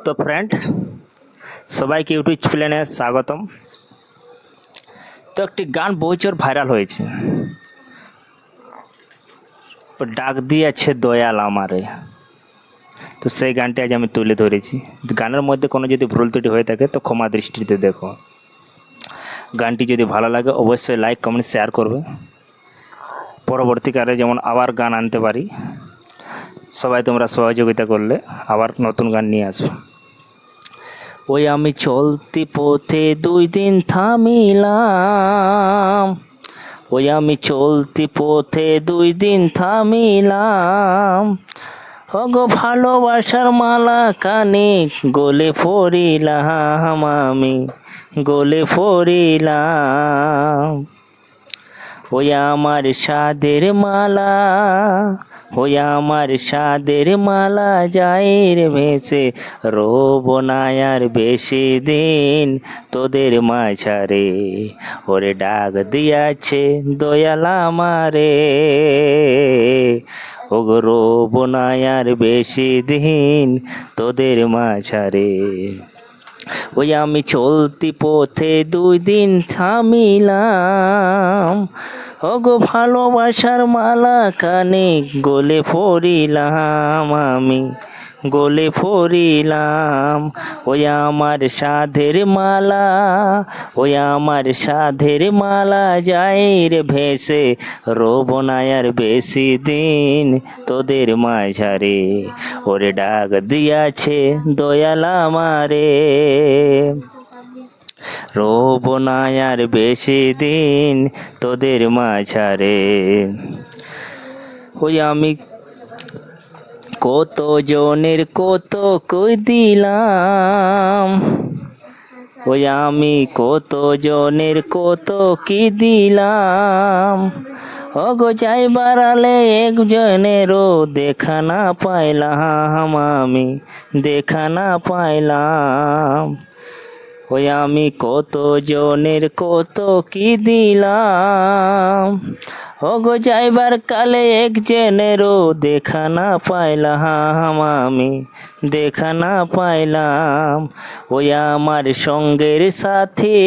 তো ফ্রেন্ড, সবাইকে ইউটিউব চ্যানেলে স্বাগতম। তো একটি গান বহুচর ভাইরাল হয়েছে, ডাক দিয়েছে দয়াল আমারে। তো সেই গানটি আজ আমি তুলে ধরেছি। গানের মধ্যে কোনো যদি ভুল ত্রুটি হয়ে থাকে তো ক্ষমা দৃষ্টিতে দেখো। গানটি যদি ভালো লাগে অবশ্যই লাইক কমেন্ট শেয়ার করবে। পরবর্তীকালে যেমন আবার গান আনতে পারি, সবাই তোমরা সহযোগিতা করলে আবার নতুন গান নিয়ে আসবো। ওই আমি চলতি পথে 2 দিন থামিলাম, ওই আমি চলতি পথে 2 দিন থামিলাম, ওগো ভালোবাসার মালা কানে গলে পড়িলাম, আমি গলে পড়িলাম। ওই আমার সাদের মালা, ওই আমার সাদের মালা যায় রে ভেসে, রব না আর বেশি দিন তোদের মাঝারে। ওরে ডাক দিয়াছে দয়াল আমারে, ওগো রব না আর বেশি দিন তোদের মাঝারে। ওই আমি চলতি পথে 2 দিন থামিলাম, ওগো ভালোবাসার মালা কানে গলে পড়িলাম, আমি গলে পড়িলাম। ওই আমার সাধের মালা, ওই আমার সাধের মালা যায় রে ভেসে, রব না আর বেশি দিন তোদের মাঝারে। ওরে ডাক দিয়াছে দয়াল আমারে, রব না আর বেশি দিন তোদের মাঝারে। ওই আমি কত জনের কত কই দিলাম, ওই আমি কত জনের কত কি দিলাম, ওগো যাইবার আলে একজনেরও দেখা না পাইলাম, আমি দেখা না পাইলাম। ওই আমি কত জনের কত কি দিলাম, ওগো যাইবার কালে একজনেরও দেখা না পাইলাম, আমি দেখা না পাইলাম। ওই আমার সঙ্গের সাথী,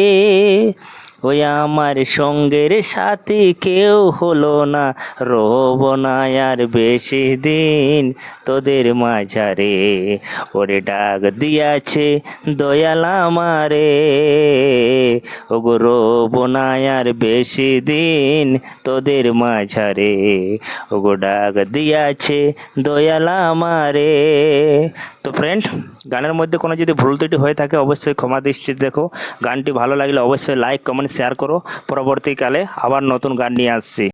ওই আমার সঙ্গের সাথী কেউ হলো না, রব না আর বেশি দিন তোদের মাঝারে। ওরে ডাক দিয়াছে দয়াল আমারে, ওগো রব না আর বেশি দিন তোদের মাঝারে, ওগো ডাক দিয়াছে দয়াল আমারে। তো ফ্রেন্ড, গানের মধ্যে কোনো যদি ভুল ত্রুটি হয়ে থাকে অবশ্যই ক্ষমা দৃষ্টিতে দেখো। গানটি ভালো লাগলে অবশ্যই লাইক কমেন্ট শেয়ার করো। পরবর্তীকালে আবার নতুন গান নিয়ে আসছি।